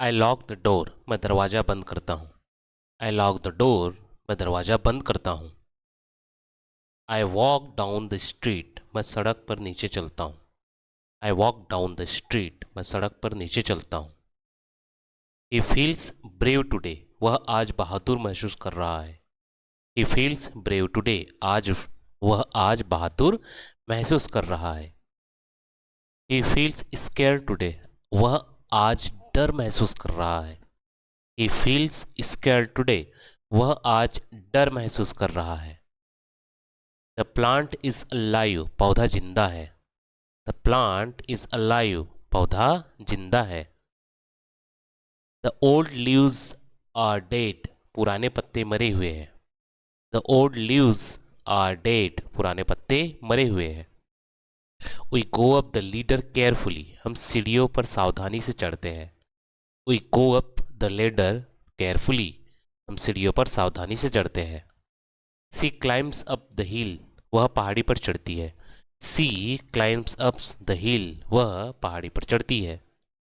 I lock the door, मैं दरवाज़ा बंद करता हूँ। आई लॉक द डोर, मैं दरवाज़ा बंद करता हूँ। I walk down the street, मैं सड़क पर नीचे चलता हूँ। I walk down the street, मैं सड़क पर नीचे चलता हूँ। ही फील्स ब्रेव टुडे, वह आज बहादुर महसूस कर रहा है। ही फील्स ब्रेव टुडे, वह आज बहादुर महसूस कर रहा है। ही फील्स स्केयर टुडे, वह आज डर महसूस कर रहा है। ही फील्स स्केयर टुडे, वह आज डर महसूस कर रहा है। द प्लांट इज अलाइव, पौधा जिंदा है। द प्लांट इज अलाइव, पौधा जिंदा है। The old leaves are dead, पुराने पत्ते मरे हुए हैं। The old leaves are dead, पुराने पत्ते मरे हुए हैं। We go up the ladder carefully, हम सीढ़ियों पर सावधानी से चढ़ते हैं। We go up the ladder carefully, हम सीढ़ियों पर सावधानी से चढ़ते हैं। She climbs up the hill, वह पहाड़ी पर चढ़ती है। She climbs up the hill, वह पहाड़ी पर चढ़ती है।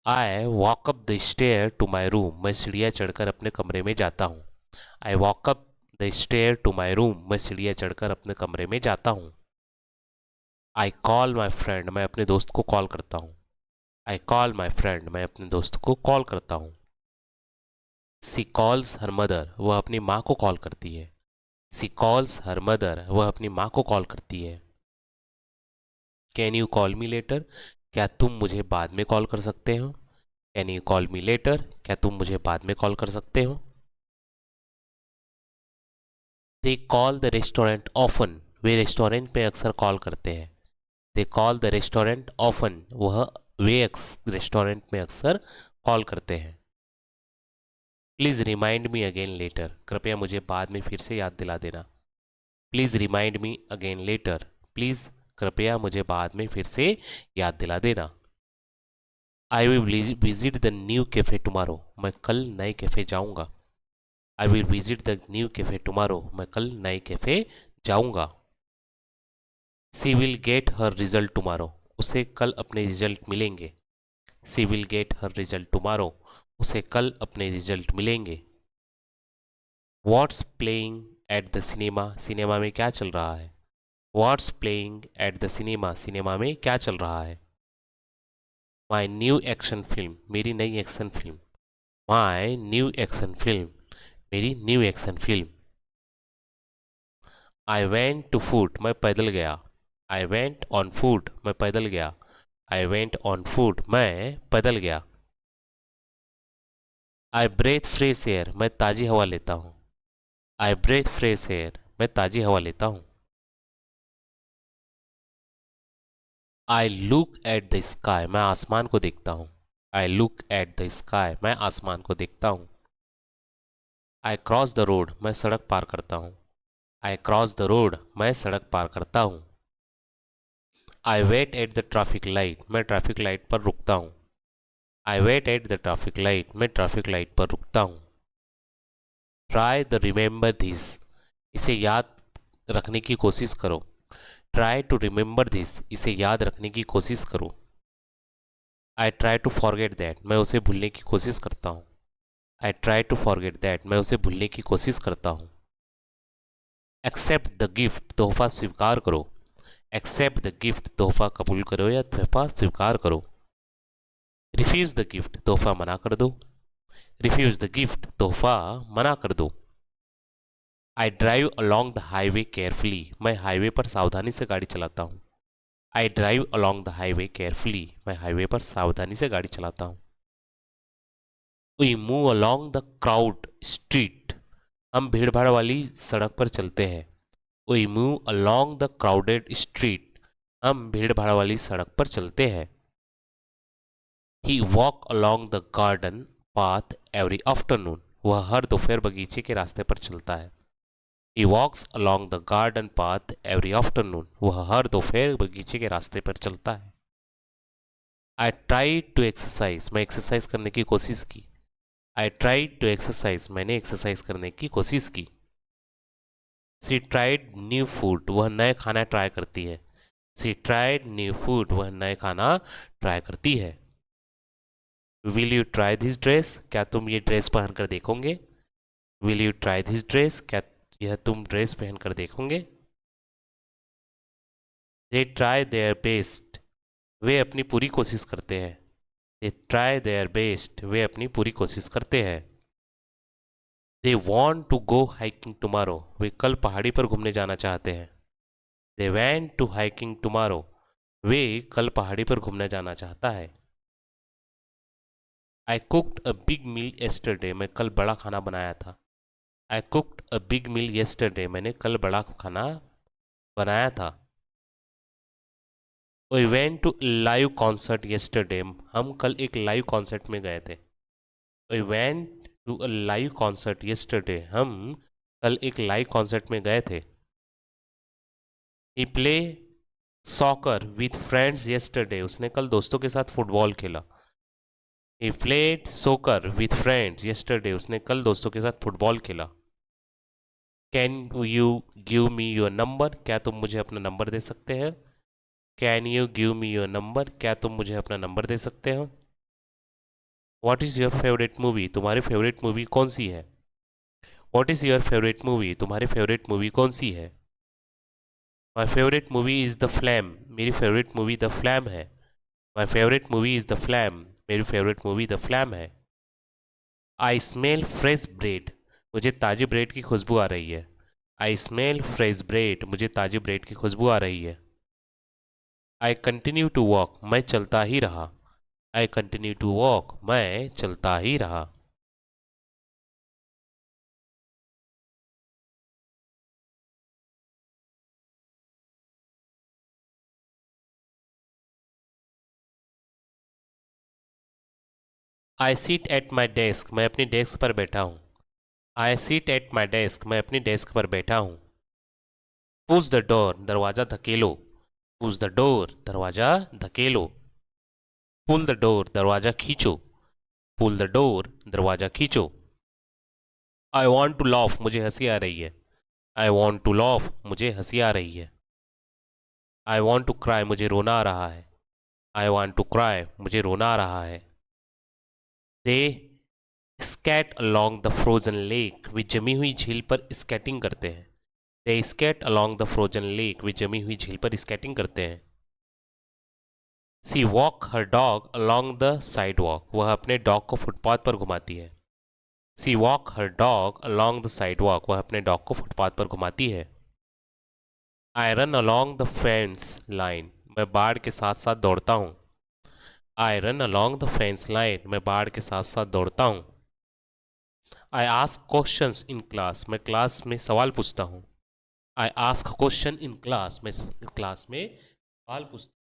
I walk up the stair to my room, मैं सीढ़ियाँ चढ़कर अपने कमरे में जाता हूँ। I walk up the stair to my room, मैं सीढ़ियाँ चढ़कर अपने कमरे में जाता हूँ। आई कॉल माई फ्रेंड, मैं अपने दोस्त को कॉल करता हूँ। आई कॉल माई फ्रेंड, मैं अपने दोस्त को कॉल करता हूँ। सी कॉल्स हर मदर, वह अपनी माँ को कॉल करती है। सी कॉल्स हर मदर, वह अपनी माँ को कॉल करती है। Can you call me later, क्या तुम मुझे बाद में कॉल कर सकते हो। Can you call me later, क्या तुम मुझे बाद में कॉल कर सकते हो। They call the restaurant often, way restaurant में अक्सर कॉल करते हैं। They call the restaurant often, way restaurant में अक्सर कॉल करते हैं। Please remind me again letter, कृपया मुझे बाद में फिर से याद दिला देना। Please remind me again later, please कृपया मुझे बाद में फिर से याद दिला देना। I will visit the new cafe tomorrow, मैं कल नए कैफ़े जाऊंगा। I will visit the new cafe tomorrow, मैं कल नए कैफ़े जाऊंगा। She will get her result tomorrow, उसे कल अपने रिजल्ट मिलेंगे। She will get her result tomorrow, उसे कल अपने रिजल्ट मिलेंगे। What's playing at the cinema, cinema में क्या चल रहा है। What's playing at the cinema, cinema में क्या चल रहा है। माई न्यू एक्शन फिल्म, मेरी नई action film. My new action film, मेरी new action film. I went to foot, मैं पैदल गया। आई वेंट ऑन फूट, मैं पैदल गया। आई वेंट ऑन फूट, मैं पैदल गया। आई ब्रेथ फ्रेश एयर, मैं ताज़ी हवा लेता हूँ। आई ब्रेथ फ्रेश एयर, मैं ताज़ी हवा लेता हूँ। I look at the sky, मैं आसमान को देखता हूँ। I look at the sky, मैं आसमान को देखता हूँ। आई क्रॉस द रोड, मैं सड़क पार करता हूँ। आई क्रॉस द रोड, मैं सड़क पार करता हूँ। I wait at the traffic light, मैं ट्रैफिक लाइट पर रुकता हूँ। I wait at the traffic light, मैं ट्रैफिक लाइट पर रुकता हूँ। ट्राई द रिमेंबर दिस, इसे याद रखने की कोशिश करो। ट्राई टू रिमेंबर दिस, इसे याद रखने की कोशिश करो। I try to forget that, मैं उसे भूलने की कोशिश करता हूँ। I try to forget that, मैं उसे भूलने की कोशिश करता हूँ। एक्सेप्ट द गिफ्ट, तोहफा स्वीकार करो। एक्सेप्ट द गिफ्ट, तोहफा कबूल करो या तोहफा स्वीकार करो। रिफ्यूज द गिफ्ट, तोहफा मना कर दो। रिफ्यूज द गिफ्ट, तोहफा मना कर दो। I drive along the highway carefully, मैं हाईवे पर सावधानी से गाड़ी चलाता हूँ। I drive along the highway carefully, मैं हाईवे पर सावधानी से गाड़ी चलाता हूँ। We move along the crowd street, हम भीड़ भाड़ वाली सड़क पर चलते हैं। We move along the crowded street, हम भीड़ भाड़ वाली सड़क पर चलते हैं। He walk along the garden path every afternoon, वह हर दोपहर बगीचे के रास्ते पर चलता है। He walks along the garden path every afternoon, वह हर दोपहर बगीचे के रास्ते पर चलता है। आई ट्राई टू एक्सरसाइज, मैं एक्सरसाइज करने की कोशिश की। आई ट्राई टू एक्सरसाइज, मैंने एक्सरसाइज करने की कोशिश की। सी ट्राइड न्यू फूड, वह नए खाना ट्राई करती है। सी ट्राइड न्यू फूड, वह नए खाना ट्राई करती है। Will you try this dress, क्या तुम ये ड्रेस पहन कर देखोगे? Will you try this dress, क्या यह तुम ड्रेस पहन कर देखोगे? दे ट्राई देयर बेस्ट, वे अपनी पूरी कोशिश करते हैं। दे ट्राई देयर बेस्ट, वे अपनी पूरी कोशिश करते हैं। They want to go hiking tomorrow, वे कल पहाड़ी पर घूमने जाना चाहते हैं। They want to hiking tomorrow, वे कल पहाड़ी पर घूमने जाना चाहता है। I cooked a big meal yesterday, मैं कल बड़ा खाना बनाया था। I cooked a big meal yesterday, मैंने कल बड़ा खाना बनाया था। We went to live concert yesterday, हम कल एक लाइव कॉन्सर्ट में गए थे। We went to a live concert yesterday, हम कल एक लाइव कॉन्सर्ट में गए थे। He play soccer with friends yesterday, उसने कल दोस्तों के साथ फुटबॉल खेला। ही प्लेड सोकर विथ फ्रेंड्स येस्टरडे, उसने कल दोस्तों के साथ फुटबॉल खेला। Can you give me your number, क्या तुम मुझे अपना नंबर दे सकते हैं? Can you give me your number, क्या तुम मुझे अपना नंबर दे सकते हो? What is your favourite movie, तुम्हारी फेवरेट मूवी कौन सी है? What is your favourite movie, तुम्हारी फेवरेट मूवी कौन सी है? My favourite movie is the flame, मेरी फेवरेट मूवी द फ्लैम है। My favourite movie is the flame, मेरी फेवरेट मूवी द फ्लैम है। आई स्मेल फ्रेश ब्रेड, मुझे ताज़ी bread की खुशबू आ रही है। आई स्मेल फ्रेश ब्रेड, मुझे ताज़ी ब्रेड की खुशबू आ रही है। आई कंटिन्यू टू वॉक, मैं चलता ही रहा। आई कंटिन्यू टू वॉक, मैं चलता ही रहा। आई सीट एट माई डेस्क, मैं अपनी डेस्क पर बैठा हूँ। आई सीट एट माई डेस्क, मैं अपनी डेस्क पर बैठा हूँ। पुश द डोर, दरवाज़ा धकेलो। पुश द डोर, दरवाज़ा धकेलो। पुल द डोर, दरवाज़ा खींचो। पुल द डोर, दरवाज़ा खींचो। आई वॉन्ट टू लॉफ, मुझे हंसी आ रही है। आई वॉन्ट टू लॉफ, मुझे हंसी आ रही है। आई वॉन्ट टू क्राई, मुझे रोना आ रहा है। आई वॉन्ट टू क्राई, मुझे रोना आ रहा है। They skate along the frozen lake, वे जमी हुई झील पर स्केटिंग करते हैं। They skate along the frozen lake, वे जमी हुई झील पर स्केटिंग करते हैं। She walk her dog along the sidewalk, वह अपने डॉग को फुटपाथ पर घुमाती है। She walk her dog along the sidewalk, वह अपने डॉग को फुटपाथ पर घुमाती है। I run along the fence line, मैं बाढ़ के साथ साथ दौड़ता हूँ। आई run along the fence line, मैं बाढ़ के साथ साथ दौड़ता हूँ। I ask questions in class, मैं क्लास में सवाल पूछता हूँ। I ask question in class, मैं क्लास में सवाल पूछता हूँ।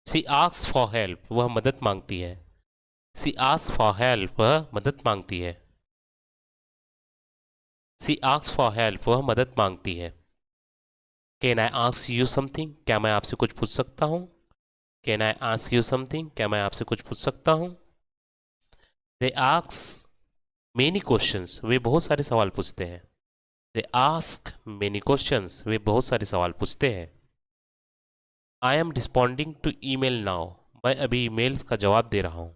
सी आस्क फॉर हेल्प, वह मदद मांगती है। सी आस्क फॉर हेल्प, वह मदद मांगती है। सी आस्क फॉर हेल्प, वह मदद मांगती है। Can I ask you something, क्या मैं आपसे कुछ पूछ सकता हूँ? Can I ask you something, क्या मैं आपसे कुछ पूछ सकता हूँ? दे आस्क मेनी क्वेश्चंस, वे बहुत सारे सवाल पूछते हैं। दे आस्क मेनी क्वेश्चंस, वे बहुत सारे सवाल पूछते हैं। I am responding to email now, मैं अभी ईमेल्स का जवाब दे रहा हूँ।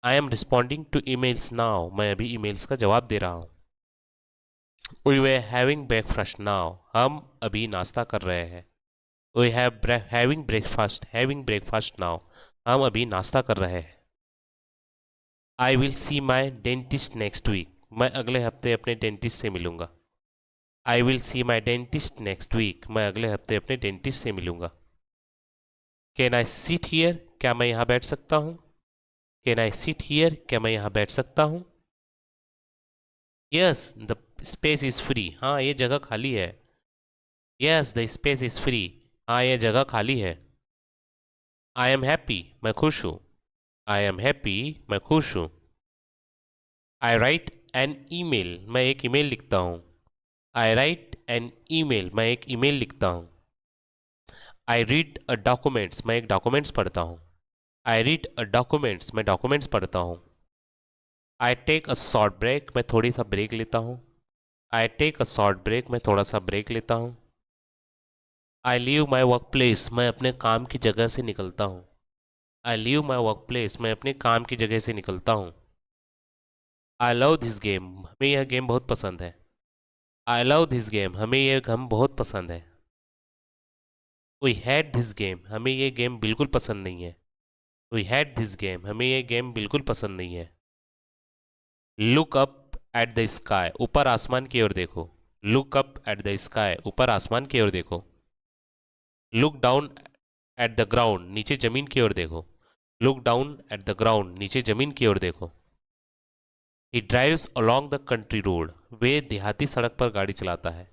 I am responding to emails now, मैं अभी ईमेल्स का जवाब दे रहा हूँ। We were having breakfast now, हम अभी नाश्ता कर रहे हैं। वी हैविंग ब्रेकफास्ट नाउ, हम अभी नाश्ता कर रहे हैं। I will see my dentist next week, मैं अगले हफ्ते अपने डेंटिस्ट से मिलूंगा। I will see my dentist next week, मैं अगले हफ्ते अपने डेंटिस्ट से मिलूंगा। कैन आई सीट हियर, क्या मैं यहाँ बैठ सकता हूँ? कैन आई सीट हियर, क्या मैं यहाँ बैठ सकता हूँ? Yes the space is free, हाँ ये जगह खाली है। Yes the space is free, हाँ ये जगह खाली है। आई एम हैप्पी, मैं खुश हूँ। आई एम हैप्पी, मैं खुश हूँ। आई राइट एन ईमेल, मैं एक ईमेल लिखता हूँ। आई राइट एन ईमेल, मैं एक ईमेल लिखता हूँ। आई रीड अ डॉक्यूमेंट्स, मैं एक डॉक्यूमेंट्स पढ़ता हूँ। आई रीड अ डॉक्यूमेंट्स, मैं डॉक्यूमेंट्स पढ़ता हूँ। I take a short break, मैं थोड़ी सा ब्रेक लेता हूँ। I take a short break, मैं थोड़ा सा ब्रेक लेता हूँ। I leave my work place, मैं अपने काम की जगह से निकलता हूँ। I leave my work place, मैं अपने काम की जगह से निकलता हूँ। आई लव दिस गेम, हमें यह गेम बहुत पसंद है। आई लव दिस गेम, हमें यह गेम बहुत पसंद है। वी हैड दिस गेम, हमें यह गेम बिल्कुल पसंद नहीं है। वी हैड दिस गेम, हमें यह गेम बिल्कुल पसंद नहीं है। Look up at the sky, ऊपर आसमान की ओर देखो। Look up at the sky, ऊपर आसमान की ओर देखो। Look down at the ground, नीचे जमीन की ओर देखो। Look down at the ground, नीचे जमीन की ओर देखो। He drives along the country road, वे देहाती सड़क पर गाड़ी चलाता है।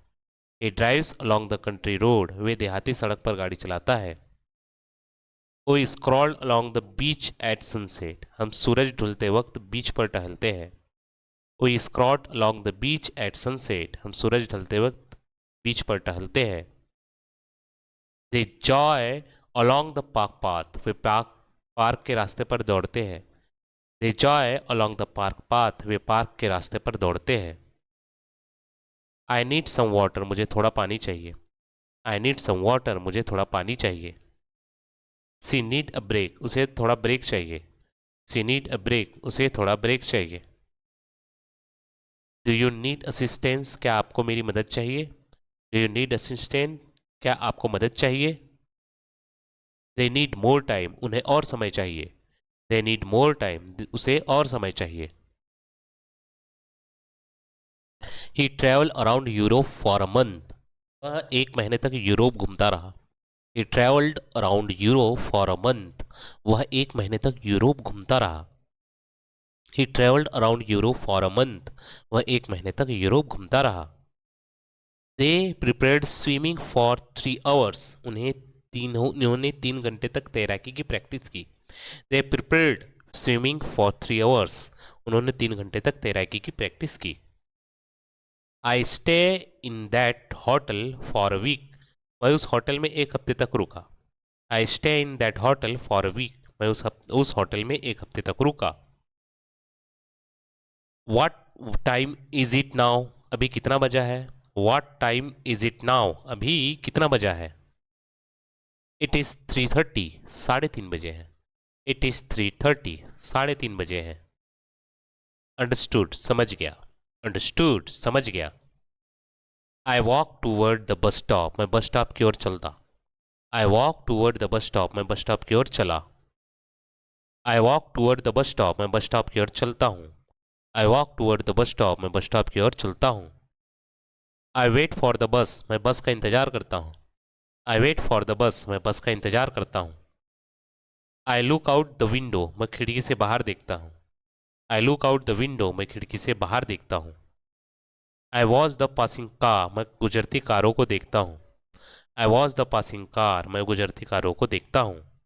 He drives along the country road, वे देहाती सड़क पर गाड़ी चलाता है। वो stroll along the beach at sunset, हम सूरज ढलते वक्त बीच पर टहलते हैं। We stroll along the beach at sunset, हम सूरज ढलते वक्त बीच पर टहलते हैं। They jog along the park path, वे पार्क के रास्ते पर दौड़ते हैं। They jog along the park path, वे पार्क के रास्ते पर दौड़ते हैं। आई नीड सम वाटर, मुझे थोड़ा पानी चाहिए। आई नीड सम वाटर, मुझे थोड़ा पानी चाहिए। सी नीड अ ब्रेक, उसे थोड़ा ब्रेक चाहिए। सी नीड अ ब्रेक, उसे थोड़ा ब्रेक चाहिए। डू यू नीड असिस्टेंस, क्या आपको मेरी मदद चाहिए। डू यू नीड असिस्टेंट, क्या आपको मदद चाहिए। दे नीड मोर टाइम, उन्हें और समय चाहिए। दे नीड मोर टाइम, उसे और समय चाहिए। He travel around Europe for a month, वह एक महीने तक यूरोप घूमता रहा। He travelled around Europe for a month, वह एक महीने तक यूरोप घूमता रहा। He travelled around Europe for a month, वह एक महीने तक यूरोप घूमता रहा। They prepared swimming for 3 hours, उन्होंने 3 घंटे तक तैराकी की प्रैक्टिस की। They prepared swimming for 3 hours, उन्होंने 3 घंटे तक तैराकी की प्रैक्टिस की। I stay in that hotel for a week, मैं उस होटल में एक हफ्ते तक रुका। I stay in that hotel for a week, मैं उस होटल में एक हफ्ते तक रुका। What time is it now, अभी कितना बजा है। What time is it now, अभी कितना बजा है। इट इज़ 3:30, 3:30 बजे हैं। इट इज़ 3:30, 3:30 बजे हैं। अंडरस्टूड, समझ गया। अंडरस्टूड, समझ गया। I walk toward the bus stop, मैं बस स्टॉप की ओर चलता। I walk toward the bus stop, मैं बस स्टॉप की ओर चला। I walk toward the bus stop, मैं बस स्टॉप की ओर चलता हूँ। I walk toward the bus stop, मैं बस स्टॉप की ओर चलता हूँ। I wait for the bus, मैं बस का इंतजार करता हूँ। I wait for the bus, मैं बस का इंतजार करता हूँ। I look out the window, मैं खिड़की से बाहर देखता हूँ। I look out the window, मैं खिड़की से बाहर देखता हूँ। I watch the passing car, मैं गुजरती कारों को देखता हूँ। I watch the passing car, मैं गुजरती कारों को देखता हूँ।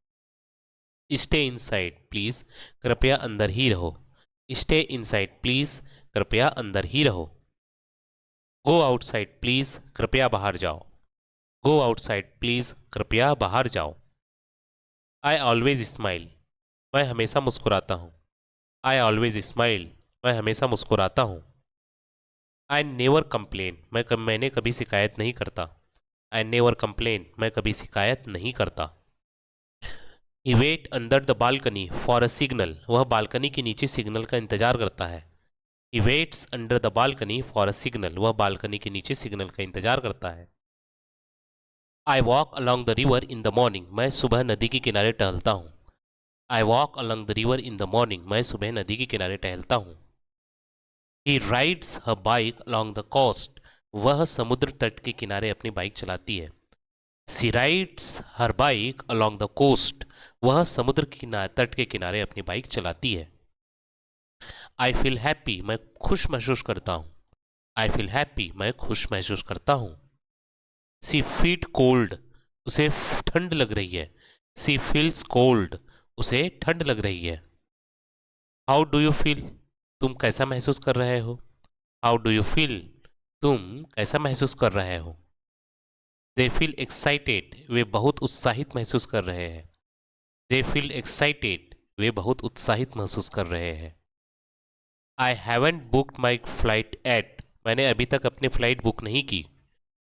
स्टे इनसाइड प्लीज़, कृपया अंदर ही रहो। स्टे इनसाइड प्लीज़, कृपया अंदर ही रहो। गो आउटसाइड प्लीज़, कृपया बाहर जाओ। गो आउटसाइड प्लीज़, कृपया बाहर जाओ। आई ऑलवेज स्माइल, मैं हमेशा मुस्कुराता हूँ। आई ऑलवेज स्माइल, मैं हमेशा मुस्कुराता हूँ। आई नेवर कंप्लेन, मैंने कभी शिकायत नहीं करता। आई नेवर कंप्लेन, मैं कभी शिकायत नहीं करता। He wait under the balcony for a signal, वह बालकनी के नीचे सिग्नल का इंतजार करता है। He waits under the balcony for a signal, वह बालकनी के नीचे सिग्नल का इंतजार करता है। I walk along the river in the morning, मैं सुबह नदी के किनारे टहलता हूँ। I walk along the river in the morning, मैं सुबह नदी के किनारे टहलता हूँ। He rides her bike along the coast, वह समुद्र तट के किनारे अपनी बाइक चलाती है। She rides her bike along the coast, वह समुद्र के किनारे तट के किनारे अपनी बाइक चलाती है। आई फील हैप्पी, मैं खुश महसूस करता हूँ। आई फील हैप्पी, मैं खुश महसूस करता हूँ। सी फीट कोल्ड, उसे ठंड लग रही है। सी फील्स कोल्ड, उसे ठंड लग रही है। हाउ डू यू फील, तुम कैसा महसूस कर रहे हो। हाउ डू यू फील, तुम कैसा महसूस कर रहे हो। दे फील एक्साइटेड, वे बहुत उत्साहित महसूस कर रहे हैं। दे फील एक्साइटेड, वे बहुत उत्साहित महसूस कर रहे हैं। I haven't booked my flight yet, मैंने अभी तक अपनी फ़्लाइट बुक नहीं की।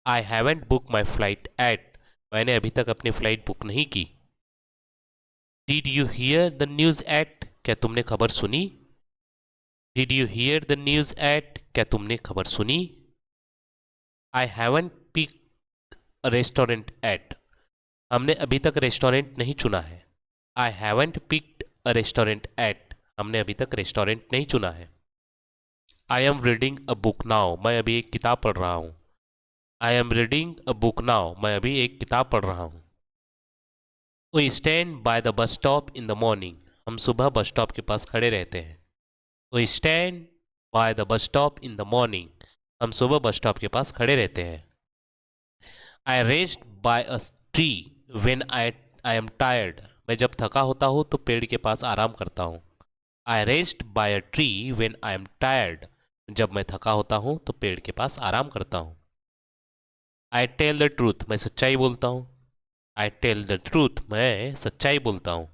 I haven't book my flight yet, मैंने अभी तक अपनी फ़्लाइट बुक नहीं की। Did you hear the news yet, क्या तुमने खबर सुनी? Did you hear the news yet, क्या तुमने खबर सुनी? I haven't pick restaurant yet, हमने अभी तक रेस्टोरेंट नहीं चुना है। I haven't picked a restaurant yet, हमने अभी तक रेस्टोरेंट नहीं चुना है। I am reading a book now, मैं अभी एक किताब पढ़ रहा हूँ। I am reading a book now, मैं अभी एक किताब पढ़ रहा हूँ। We stand by the bus stop in the morning, हम सुबह बस स्टॉप के पास खड़े रहते हैं। We stand by the bus stop in the morning, हम सुबह बस स्टॉप के पास खड़े रहते हैं। आई rest by a tree when I am tired, मैं जब थका होता हूँ तो पेड़ के पास आराम करता हूँ। I rest by a tree when I am tired, जब मैं थका होता हूँ तो पेड़ के पास आराम करता हूँ। आई टेल द ट्रूथ, मैं सच्चाई बोलता हूँ। आई टेल द ट्रूथ, मैं सच्चाई बोलता हूँ।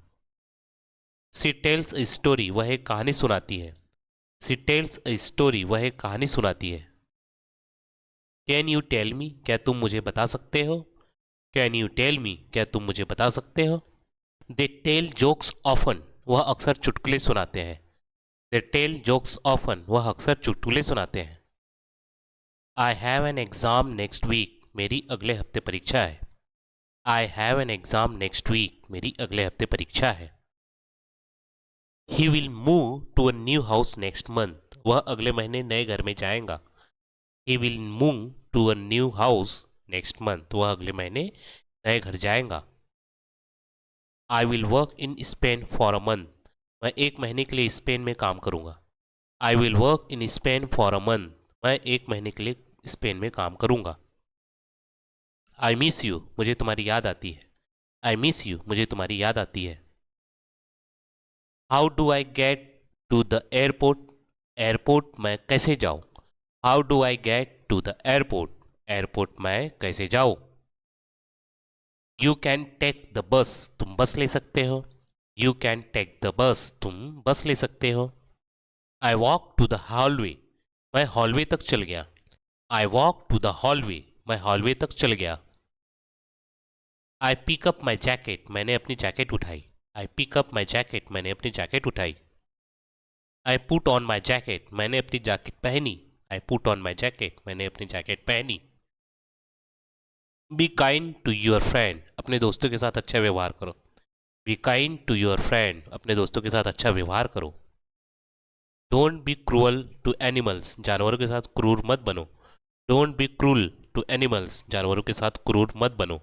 सी टेल्स ए स्टोरी, वह एक कहानी सुनाती है। सी टेल्स ए स्टोरी, वह एक कहानी सुनाती है। कैन यू टेल मी, क्या तुम मुझे बता सकते हो? कैन यू टेल मी, क्या तुम मुझे बता सकते हो? दे टेल जोक्स ऑफन, वह अक्सर चुटकुले सुनाते हैं। दे टेल जोक्स ऑफन, वह अक्सर चुटकुले सुनाते हैं। I have an exam next week, मेरी अगले हफ्ते परीक्षा है। I have an exam next week, मेरी अगले हफ्ते परीक्षा है। He will move to a new house next month, वह अगले महीने नए घर में जाएगा। He will move to a new house next month, वह अगले महीने नए घर जाएगा। I will work in Spain for a month, मैं एक महीने के लिए स्पेन में काम करूँगा। आई will work in Spain for a month, मैं एक महीने के लिए स्पेन में काम करूँगा। आई मिस यू, मुझे तुम्हारी याद आती है। आई मिस यू, मुझे तुम्हारी याद आती है। How do I get to the airport, airport मैं कैसे जाऊँ? How do I get to the airport, airport मैं कैसे जाऊँ? You can take the bus, तुम बस ले सकते हो। You can take the bus, तुम बस ले सकते हो। I walk to the hallway, मैं हॉलवे तक चल गया। I walk to the hallway, मैं हॉलवे तक चल गया। I pick up my jacket, मैंने अपनी जैकेट उठाई। I pick up my jacket, मैंने अपनी जैकेट उठाई। I put on my jacket, मैंने अपनी जैकेट पहनी। I put on my jacket, मैंने अपनी जैकेट पहनी। Be kind to your friend, अपने दोस्तों के साथ अच्छा व्यवहार करो। Be kind to your friend, अपने दोस्तों के साथ अच्छा व्यवहार करो। Don't be cruel to animals, जानवरों के साथ क्रूर मत बनो। Don't be cruel to animals, जानवरों के साथ क्रूर मत बनो।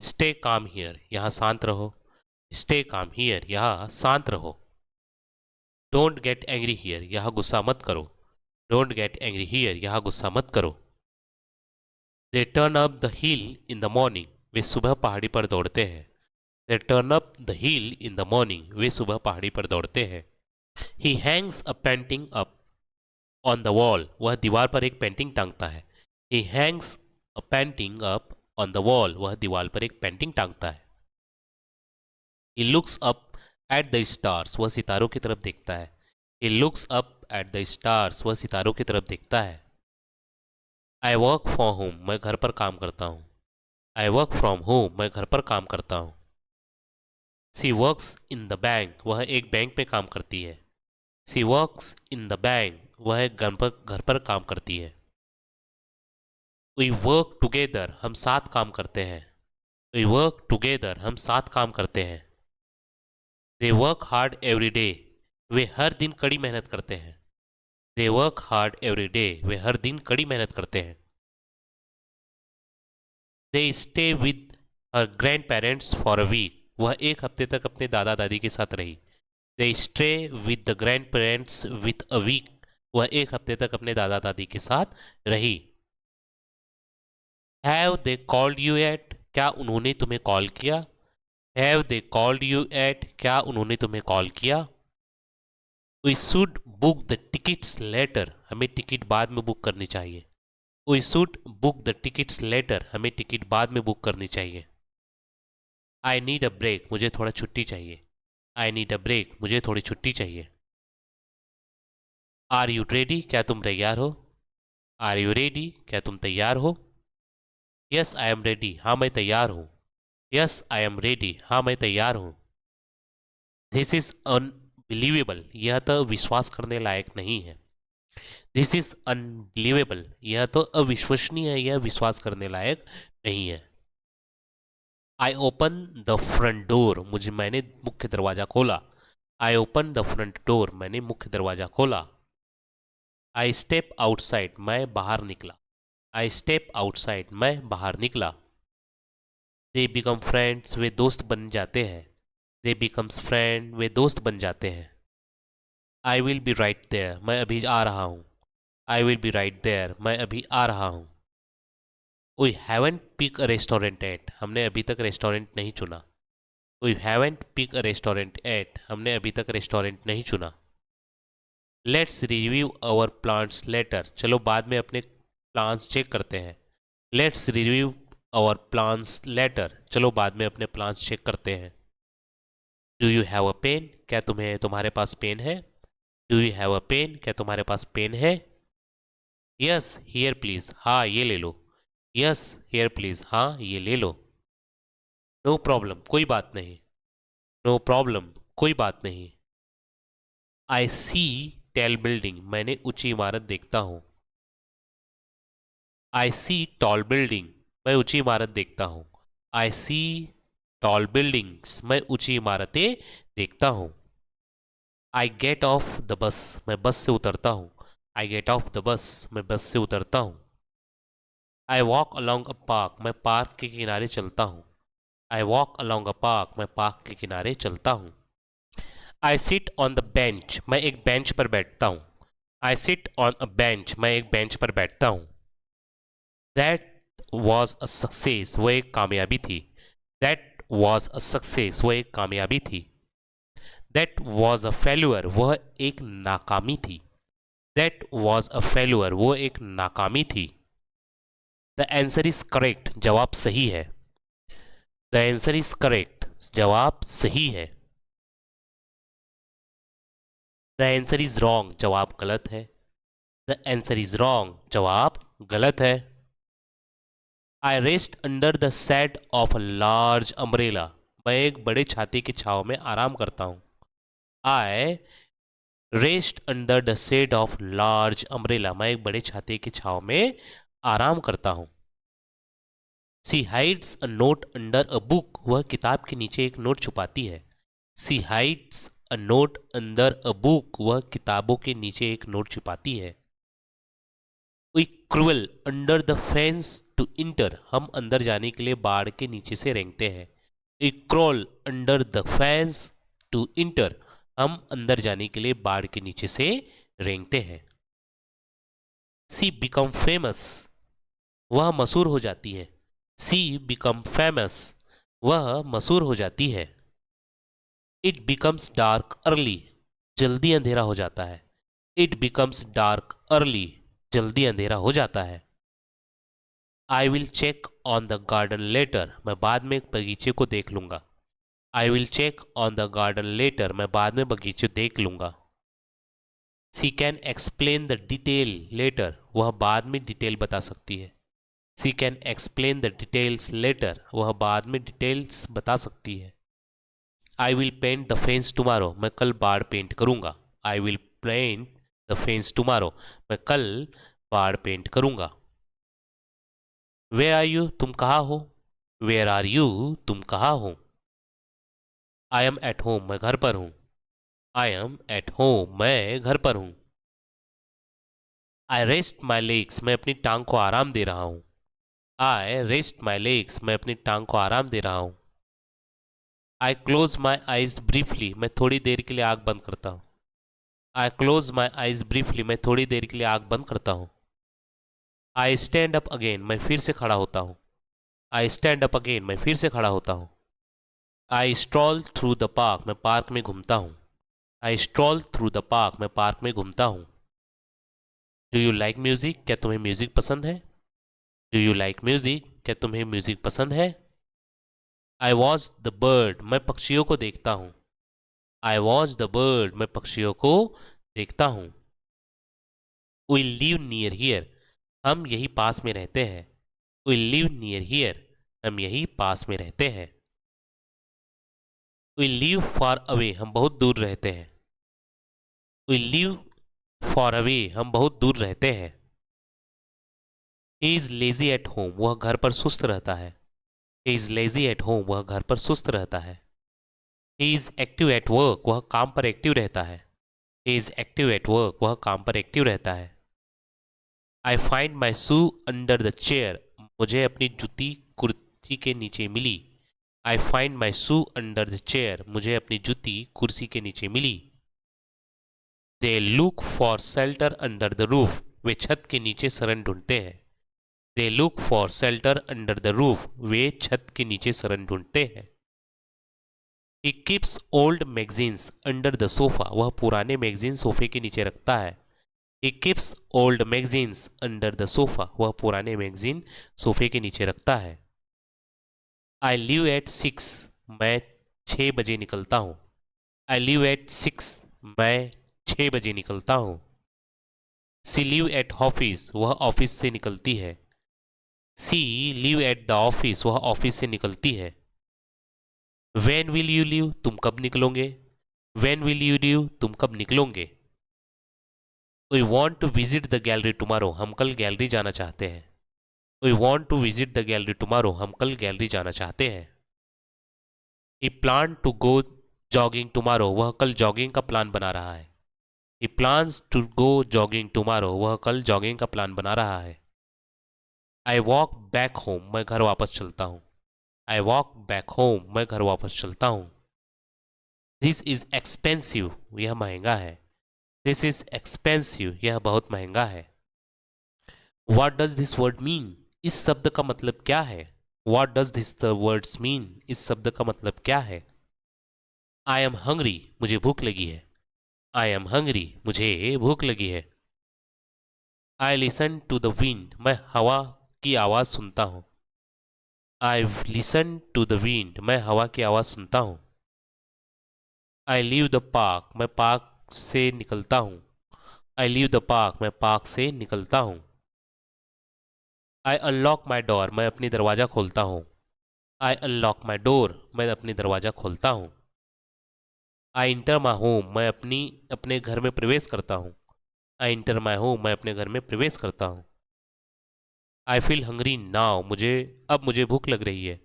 स्टे काम हियर, यहाँ शांत रहो। स्टे काम हियर, यहाँ शांत रहो। डोंट गेट एंग्री हियर, यहाँ गुस्सा मत करो। डोंट गेट एंग्री हियर, यहाँ गुस्सा मत करो। They turn up the hill in the morning, वे सुबह पहाड़ी पर दौड़ते हैं। They turn up the hill in the morning, वे सुबह पहाड़ी पर दौड़ते हैं। He hangs a painting up on the wall, वह दीवार पर एक पेंटिंग टांगता है। He hangs a painting up on the wall, वह दीवार पर एक पेंटिंग टांगता है। He looks up at the stars, वह सितारों की तरफ देखता है। He looks up at the stars, वह सितारों की तरफ देखता है। आई वर्क फ्रॉम होम, मैं घर पर काम करता हूँ। आई वर्क फ्रॉम होम, मैं घर पर काम करता हूँ। सी वर्क्स इन द बैंक, वह एक बैंक में काम करती है। सी वर्क्स इन द बैंक, वह एक घर पर काम करती है। वी वर्क टुगेदर, हम साथ काम करते हैं। वी वर्क टुगेदर, हम साथ काम करते हैं। They work hard every day, वे हर दिन कड़ी मेहनत करते हैं। They work hard every day, वे हर दिन कड़ी मेहनत करते हैं। They stay with her grandparents for a week, वह एक हफ्ते तक अपने दादा दादी के साथ रही। They stay with the grandparents with a week, वह एक हफ्ते तक अपने दादा दादी के साथ रही। Have they called you yet, क्या उन्होंने तुम्हें कॉल किया? Have they called you yet, क्या उन्होंने तुम्हें कॉल किया? We should book the tickets later, हमें टिकट बाद में बुक करनी चाहिए। We should book the tickets later, हमें टिकट बाद में बुक करनी चाहिए। आई नीड अ ब्रेक, मुझे थोड़ा छुट्टी चाहिए। आई नीड अ ब्रेक, मुझे थोड़ी छुट्टी चाहिए। आर यू रेडी, क्या तुम तैयार हो? आर यू रेडी, क्या तुम तैयार हो? यस आई एम रेडी, हाँ मैं तैयार हूँ। यस आई एम रेडी, हाँ मैं तैयार हूँ। दिस इज अनबिलीवेबल, यह तो विश्वास करने लायक नहीं है। दिस इज अनबिलीवेबल, यह तो अविश्वसनीय है, यह विश्वास करने लायक नहीं है। I open the front door, मैंने मुख्य दरवाजा खोला। I open the front door, मैंने मुख्य दरवाजा खोला। आई स्टेप आउटसाइड, मैं बाहर निकला। आई स्टेप आउटसाइड, मैं बाहर निकला। दे बिकम फ्रेंड्स, वे दोस्त बन जाते हैं। दे बिकम्स फ्रेंड, वे दोस्त बन जाते हैं। I will be right there, मैं अभी आ रहा हूँ। I will be right there, मैं अभी आ रहा हूँ। We haven't pick a restaurant yet, हमने अभी तक रेस्टोरेंट नहीं चुना। We haven't pick a restaurant yet, हमने अभी तक रेस्टोरेंट नहीं चुना। Let's review our plans later, चलो बाद में अपने प्लान्स चेक करते हैं। Let's review our plans later, चलो बाद में अपने प्लान्स चेक करते हैं। Do you have a pen, क्या तुम्हारे पास पेन है। Do you have a pen, क्या तुम्हारे पास पेन है। यस हियर प्लीज, हाँ ये ले लो। यस हियर प्लीज, हाँ ये ले लो। नो प्रॉब्लम, कोई बात नहीं। नो प्रॉब्लम, कोई बात नहीं। आई सी टेल बिल्डिंग, मैंने ऊंची इमारत देखता हूँ। आई सी टॉल बिल्डिंग, मैं ऊंची इमारत देखता हूँ। आई सी टॉल बिल्डिंग्स, मैं ऊंची इमारतें देखता हूँ। I get of the bus, मैं बस से उतरता हूँ। I get of the bus, मैं बस से उतरता हूँ। I walk along a park, मैं पार्क के किनारे चलता हूँ। I walk along a park, मैं पार्क के किनारे चलता हूँ। I sit on the bench, मैं एक बेंच पर बैठता हूँ। I sit on a bench, मैं एक बेंच पर बैठता हूँ। दैट वॉज अ सक्सेस, वो एक कामयाबी थी। दैट वॉज अ सक्सेस, वो एक कामयाबी थी। दैट वॉज अ फेल्यूअर, वह एक नाकामी थी। दैट वॉज अ फेल्यूअर, वो एक नाकामी थी। द आंसर इज करेक्ट, जवाब सही है। द आंसर इज करेक्ट, जवाब सही है। द आंसर इज रॉन्ग, जवाब गलत है। द आंसर इज रॉन्ग, जवाब गलत है। I rest under the shade of a large umbrella, मैं एक बड़े छाते की छाव में आराम करता हूँ। I rest under the shade of large umbrella, मैं एक बड़े छाते की छाव में आराम करता हूँ। She hides a note under a book, वह किताब के नीचे एक नोट छुपाती है। She hides a note under a book, वह किताबों के नीचे एक नोट छुपाती है। We crawl under the fence to enter, हम अंदर जाने के लिए बाड़ के नीचे से रेंगते हैं। We crawl under the fence to enter, हम अंदर जाने के लिए बाड़ के नीचे से रेंगते हैं। सी बिकम फेमस, वह मशहूर हो जाती है। सी बिकम फेमस, वह मशहूर हो जाती है। इट बिकम्स डार्क अर्ली, जल्दी अंधेरा हो जाता है। इट बिकम्स डार्क अर्ली, जल्दी अंधेरा हो जाता है। I will check on the garden later, मैं बाद में बगीचे को देख लूंगा। I will check on the garden later, मैं बाद में बगीचे देख लूंगा। She can explain the detail later, वह बाद में डिटेल बता सकती है। She can explain the details later, वह बाद में डिटेल्स बता सकती है। I will paint the fence tomorrow, मैं कल बाड़ पेंट करूंगा। I will paint the fence tomorrow, मैं कल बाड़ पेंट करूंगा। वेयर आर यू, तुम कहाँ हो। वेयर आर यू, तुम कहाँ हो। आई एम एट होम, मैं घर पर हूँ। आई एम एट होम, मैं घर पर हूँ। आई रेस्ट माई लेग्स, मैं अपनी टांग को आराम दे रहा हूँ। आई रेस्ट माई लेग्स, मैं अपनी टांग को आराम दे रहा हूँ। आई क्लोज माई आइज ब्रीफली, मैं थोड़ी देर के लिए आग बंद करता हूँ। आई क्लोज माई आइज ब्रीफली, मैं थोड़ी देर के लिए आग बंद करता हूँ। आई स्टैंड अप अगेन, मैं फिर से खड़ा होता हूँ। आई स्टैंड अप अगेन, मैं फिर से खड़ा होता हूँ। आई स्ट्रॉल थ्रू द पार्क, मैं पार्क में घूमता हूँ। आई स्ट्रॉल थ्रू द पार्क, मैं पार्क में घूमता हूँ। डू यू लाइक म्यूजिक, क्या तुम्हें म्यूजिक पसंद है। डू यू लाइक म्यूजिक, क्या तुम्हें म्यूजिक पसंद है। आई वॉच द बर्ड, मैं पक्षियों को देखता हूँ। आई वॉच द बर्ड, मैं पक्षियों को देखता हूँ। वी लिव नियर हियर, हम यही पास में रहते हैं। वी लिव नियर हियर, हम यही पास में रहते हैं। वी लिव फार अवे, हम बहुत दूर रहते हैं। वी लिव फार अवे, हम बहुत दूर रहते हैं। He is lazy at home, वह घर पर सुस्त रहता है। He is lazy at home, वह घर पर सुस्त रहता है। He is active at work, वह काम पर एक्टिव रहता है। He is active at work, वह काम पर एक्टिव रहता है। I find my shoe under the chair, मुझे अपनी जूती कुर्सी के नीचे मिली। I find my shoe under the chair, मुझे अपनी जूती कुर्सी के नीचे मिली। They look for shelter under the roof, वे छत के नीचे शरण ढूंढते हैं। They look for shelter under the roof, वे छत के नीचे शरण ढूंढते हैं। He keeps old magazines under the sofa, वह पुराने मैगजीन सोफे के नीचे रखता है। He keeps old magazines under the sofa, वह पुराने मैगजीन सोफे के नीचे रखता है। आई लिव एट 6, मैं 6 बजे निकलता हूँ। आई लिव एट 6, मैं 6 बजे निकलता हूँ। सी लिव एट ऑफिस, वह ऑफिस से निकलती है। सी लिव एट द ऑफिस, वह ऑफिस से निकलती है। When will you leave, तुम कब निकलोगे। When will you leave, तुम कब निकलोगे। We want to visit the gallery tomorrow, हम कल गैलरी जाना चाहते हैं। We want to visit the gallery tomorrow, हम कल गैलरी जाना चाहते हैं। He planned to go jogging tomorrow, वह कल जॉगिंग का प्लान बना रहा है। He plans to go jogging tomorrow, वह कल जॉगिंग का प्लान बना रहा है। I walk back home, मैं घर वापस चलता हूँ। I walk back home, मैं घर वापस चलता हूँ। This is expensive, यह महंगा है। This is expensive, यह बहुत महंगा है। What does this word mean, इस शब्द का मतलब क्या है। What does this words mean, इस शब्द का मतलब क्या है। I am hungry, मुझे भूख लगी है। I am hungry, मुझे भूख लगी है। I listen to the wind, मैं हवा की आवाज़ सुनता हूँ। I listen to the wind, मैं हवा की आवाज़ सुनता हूँ। I leave the park, मैं पार्क से निकलता हूँ। I leave the park, मैं पार्क से निकलता हूँ। I unlock my door, मैं अपनी दरवाज़ा खोलता हूँ। I unlock my door, मैं अपनी दरवाज़ा खोलता हूँ। I enter my home, मैं अपने घर में प्रवेश करता हूँ। I enter my home, मैं अपने घर में प्रवेश करता हूँ। I feel hungry now, अब मुझे भूख लग रही है।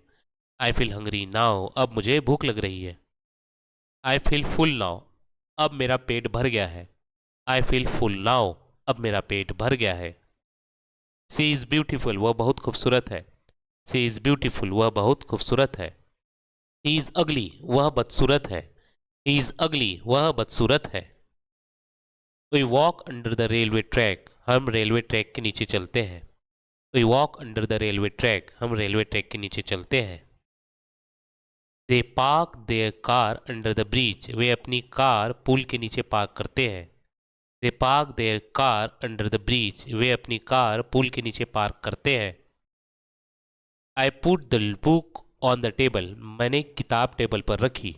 I feel hungry now, अब मुझे भूख लग रही है। I feel full now, अब मेरा पेट भर गया है। I feel full now, अब मेरा पेट भर गया है। She is beautiful, वह बहुत खूबसूरत है। She is beautiful, वह बहुत खूबसूरत है। He is ugly, वह बदसूरत है। He is ugly, वह बदसूरत है। We walk under the railway track, हम रेलवे ट्रैक के नीचे चलते हैं। We walk under the railway track, हम रेलवे ट्रैक के नीचे चलते हैं। They park their car under the bridge, वे अपनी कार पुल के नीचे पार्क करते हैं। They park their car under the bridge, वे अपनी कार पुल के नीचे पार्क करते हैं। I put the book on the table, मैंने किताब टेबल पर रखी।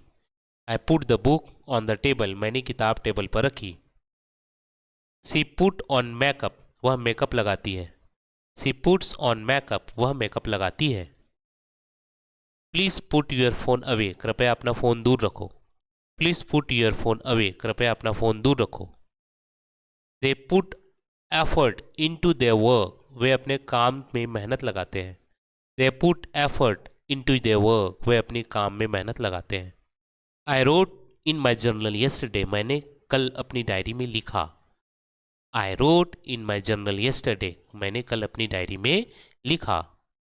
I put the book on the table, मैंने किताब टेबल पर रखी। She put on makeup, वह मेकअप लगाती है। She puts on makeup, वह मेकअप लगाती है। Please put your phone away, कृपया अपना फ़ोन दूर रखो। Please put your phone away, कृपया अपना फ़ोन दूर रखो। They put effort into their work, वे अपने काम में मेहनत लगाते हैं। They put effort into their work, वे अपने काम में मेहनत लगाते हैं। I wrote in my journal yesterday, मैंने कल अपनी डायरी में लिखा। I wrote in my journal yesterday, मैंने कल अपनी डायरी में लिखा।